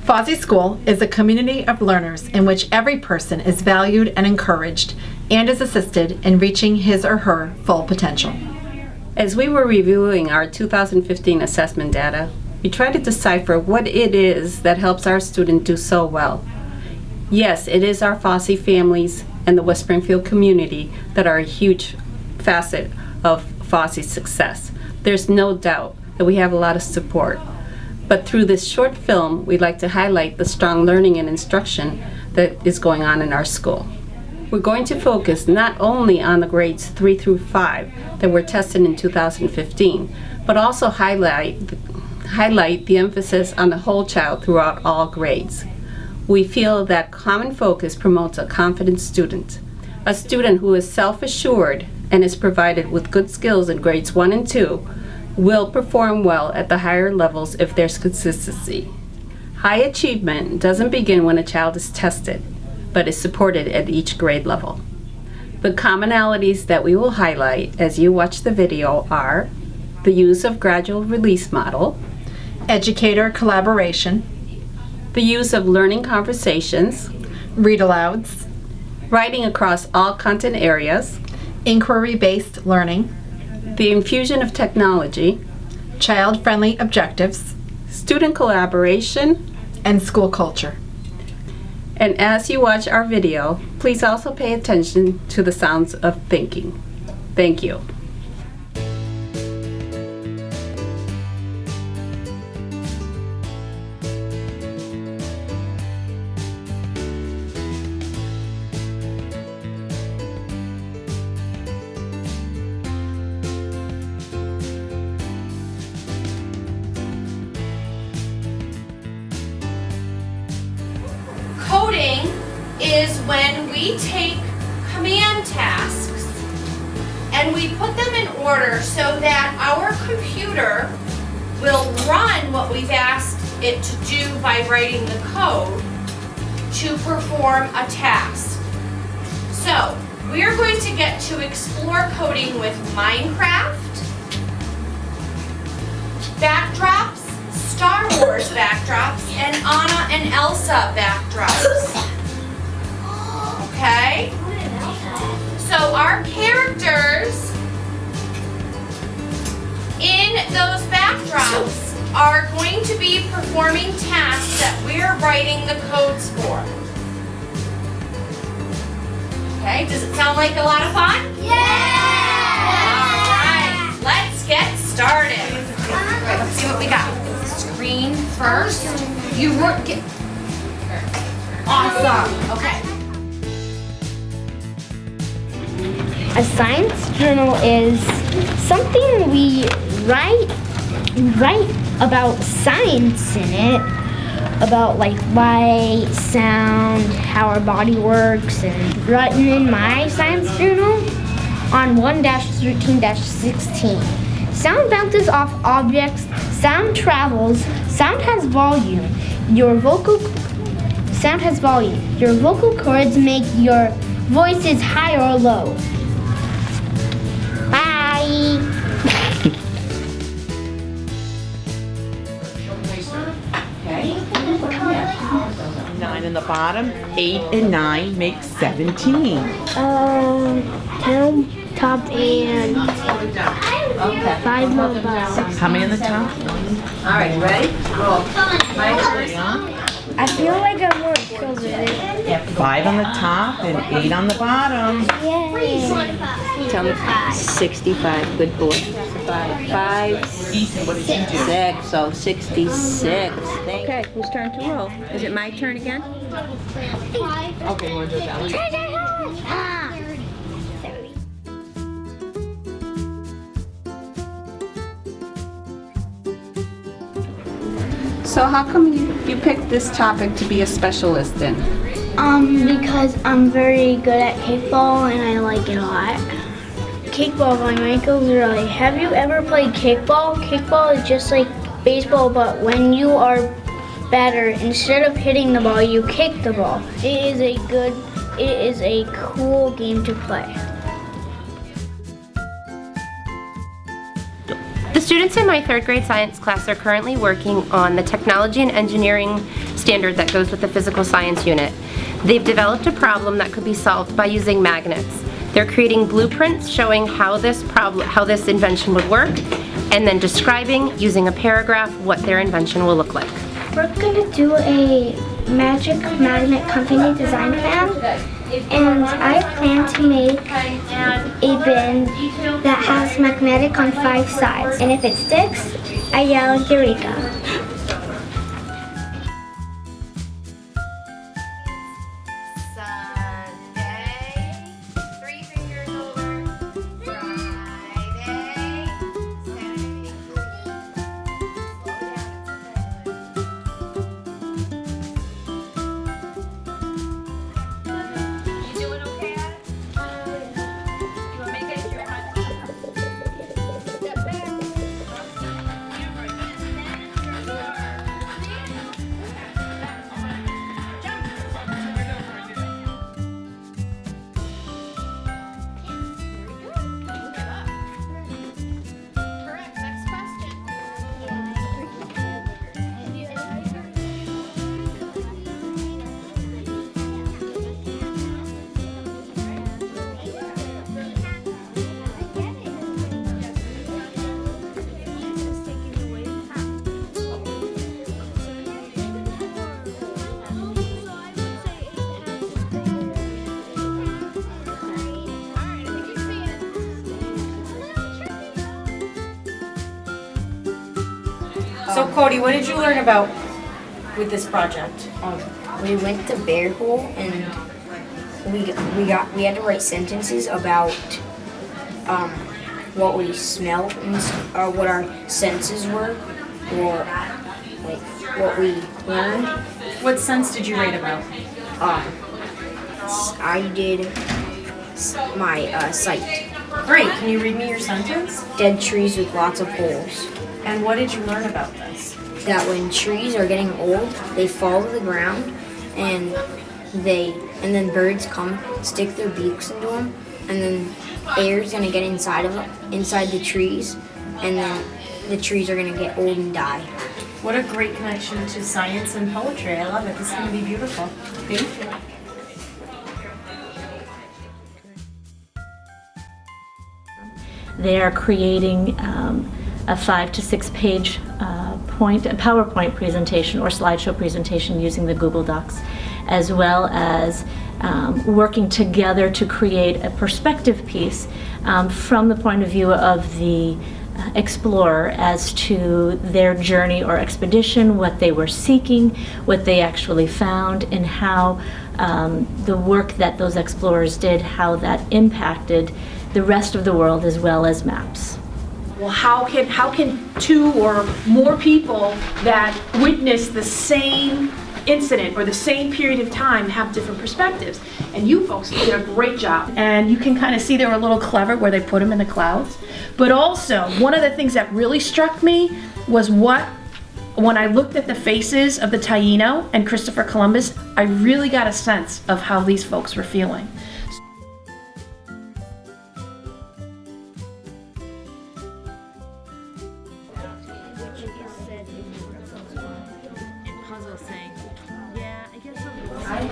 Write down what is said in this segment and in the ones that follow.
Fausey School is a community of learners in which every person is valued and encouraged and is assisted in reaching his or her full potential. As we were reviewing our 2015 assessment data, we tried to decipher what it is that helps our student do so well. Yes, it is our Fausey families and the West Springfield community that are a huge facet of Fausey's success. There's no doubt that we have a lot of support. But through this short film, we'd like to highlight the strong learning and instruction that is going on in our school. We're going to focus not only on the grades 3 through 5 that were tested in 2015, but also highlight the emphasis on the whole child throughout all grades. We feel that common focus promotes a confident student, a student who is self-assured and is provided with good skills in grades 1 and 2 will perform well at the higher levels if there's consistency. High achievement doesn't begin when a child is tested, but is supported at each grade level. The commonalities that we will highlight as you watch the video are the use of gradual release model, Educator collaboration, the use of learning conversations, read-alouds, writing across all content areas, inquiry-based learning, the infusion of technology, child-friendly objectives, student collaboration, and school culture. And as you watch our video, please also pay attention to the sounds of thinking. Thank you. Coding is when we take command tasks and we put them in order so that our computer will run what we've asked it to do by writing the code to perform a task. So, we are going to get to explore coding with Minecraft, backdrops, Star Wars backdrops, and Anna and Elsa backdrops. Okay? So our characters in those backdrops are going to be performing tasks that we're writing the codes for. Okay, does it sound like a lot of fun? Yeah! Alright, let's get started. Alright, let's see what we got. Screen first. You work it. Awesome. Okay. A science journal is something we write about science in it, about like light, sound, how our body works, and written in my science journal on 1-13-16. Sound bounces off objects, sound travels, sound has volume. Sound has volume. Your vocal cords make your voices high or low. Bye. 9 in the bottom, 8 and 9 make 17. 10 top and 5 on the bottom. How many in the top? All right, ready? Roll. I feel like I'm more skilled with it. 5 on the top and 8 on the bottom. Yay. Tell me 65, good boy. 5, Ethan, what did you do? 6, so 66. Okay, whose turn to roll? Is it my turn again? Okay, you want to do it that way? So how come you picked this topic to be a specialist in? Because I'm very good at kickball and I like it a lot. Kickball, my ankles are really. Have you ever played kickball? Kickball is just like baseball, but when you are batter, instead of hitting the ball, you kick the ball. It is a cool game to play. The students in my 3rd grade science class are currently working on the technology and engineering standard that goes with the physical science unit. They've developed a problem that could be solved by using magnets. They're creating blueprints showing how this invention would work, and then describing, using a paragraph, what their invention will look like. We're going to do a magic magnet company design plan, and I plan to make a bin that has magnetic on 5 sides, and if it sticks, I yell Eureka. So Cody, what did you learn about with this project? We went to Bear Hole and we had to write sentences about what we smelled or what our senses were, or like what we learned. What sense did you write about? I did my sight. Great. Can you read me your sentence? Dead trees with lots of holes. And what did you learn about this? That when trees are getting old, they fall to the ground, and then birds come stick their beaks into them, and then air's gonna get inside the trees, and then the trees are gonna get old and die. What a great connection to science and poetry. I love it. This is gonna be beautiful. Thank you. They are creating a 5 to 6 page a PowerPoint presentation or slideshow presentation using the Google Docs, as well as working together to create a perspective piece from the point of view of the explorer as to their journey or expedition, what they were seeking, what they actually found, and how the work that those explorers did, how that impacted the rest of the world as well as maps. Well, how can 2 or more people that witness the same incident or the same period of time have different perspectives? And you folks did a great job. And you can kind of see they were a little clever where they put them in the clouds. But also, one of the things that really struck me was when I looked at the faces of the Taino and Christopher Columbus, I really got a sense of how these folks were feeling.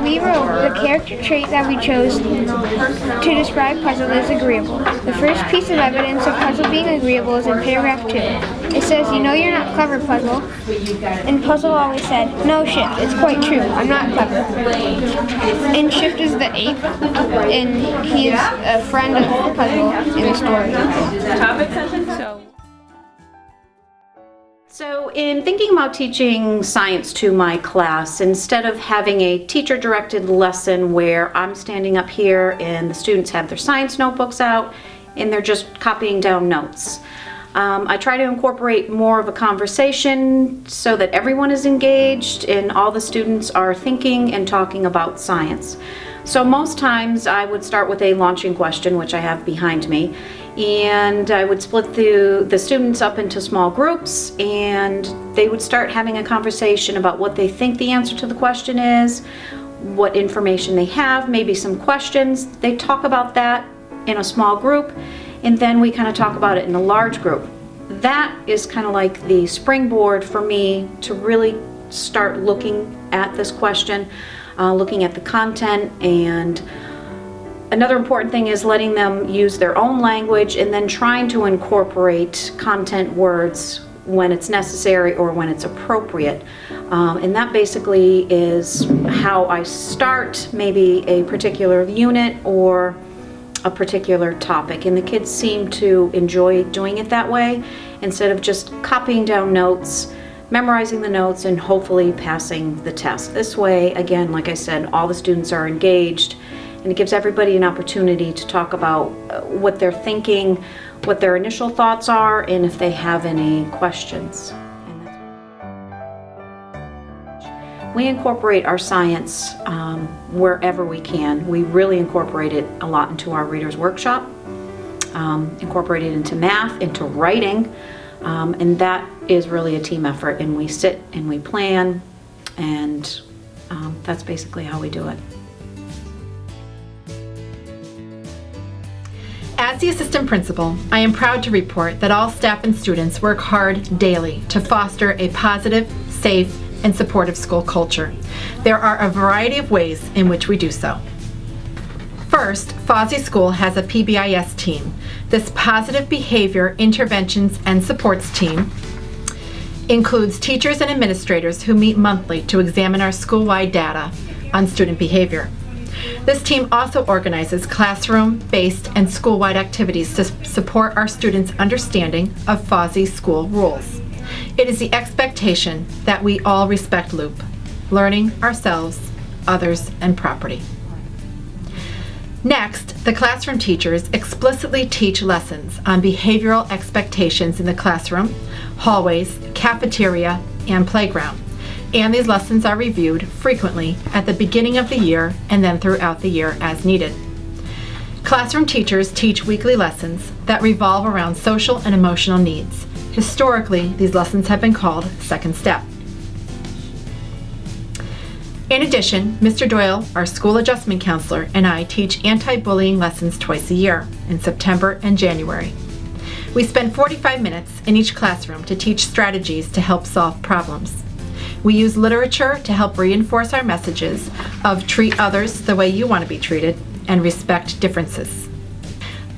We wrote the character trait that we chose to describe puzzle is agreeable. The first piece of evidence of puzzle being agreeable is in paragraph 2. It says, "You know you're not clever, Puzzle." And Puzzle always said, "No, Shift, it's quite true, I'm not clever." And Shift is the ape, and he is a friend of Puzzle in the story. So in thinking about teaching science to my class, instead of having a teacher-directed lesson where I'm standing up here and the students have their science notebooks out and they're just copying down notes, I try to incorporate more of a conversation so that everyone is engaged and all the students are thinking and talking about science. So most times I would start with a launching question, which I have behind me, and I would split the students up into small groups, and they would start having a conversation about what they think the answer to the question is, what information they have, maybe some questions. They talk about that in a small group, and then we kind of talk about it in a large group. that is kind of like the springboard for me to really start looking at this question, looking at the content. And another important thing is letting them use their own language and then trying to incorporate content words when it's necessary or when it's appropriate. And that basically is how I start maybe a particular unit or a particular topic. And the kids seem to enjoy doing it that way, instead of just copying down notes, memorizing the notes, and hopefully passing the test. This way, again, like I said, all the students are engaged, and it gives everybody an opportunity to talk about what they're thinking, what their initial thoughts are, and if they have any questions. We incorporate our science wherever we can. We really incorporate it a lot into our Reader's Workshop, incorporate it into math, into writing, and that is really a team effort, and we sit and we plan, and that's basically how we do it. As the assistant principal, I am proud to report that all staff and students work hard daily to foster a positive, safe, and supportive school culture. There are a variety of ways in which we do so. First, Fausey School has a PBIS team. This positive behavior interventions and supports team includes teachers and administrators who meet monthly to examine our school-wide data on student behavior. This team also organizes classroom-based and school-wide activities to support our students' understanding of Fausey School rules. It is the expectation that we all respect Loop, learning ourselves, others, and property. Next, the classroom teachers explicitly teach lessons on behavioral expectations in the classroom, hallways, cafeteria, and playground. And these lessons are reviewed frequently at the beginning of the year and then throughout the year as needed. Classroom teachers teach weekly lessons that revolve around social and emotional needs. Historically, these lessons have been called Second Step. In addition, Mr. Doyle, our school adjustment counselor, and I teach anti-bullying lessons twice a year, in September and January. We spend 45 minutes in each classroom to teach strategies to help solve problems. We use literature to help reinforce our messages of treat others the way you want to be treated and respect differences.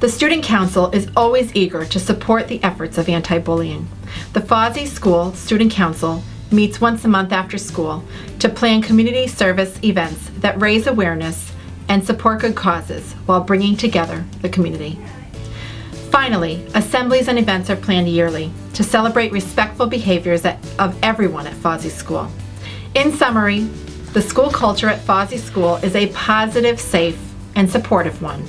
The Student Council is always eager to support the efforts of anti-bullying. The Fausey School Student Council meets once a month after school to plan community service events that raise awareness and support good causes while bringing together the community. Finally, assemblies and events are planned yearly to celebrate respectful behaviors of everyone at Fausey School. In summary, the school culture at Fausey School is a positive, safe, and supportive one,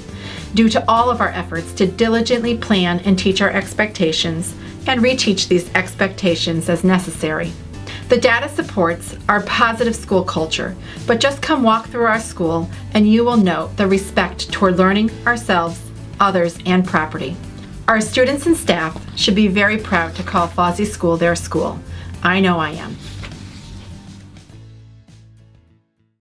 due to all of our efforts to diligently plan and teach our expectations and reteach these expectations as necessary. The data supports our positive school culture, but just come walk through our school and you will note the respect toward learning, ourselves, others, and property. Our students and staff should be very proud to call Fausey School their school. I know I am.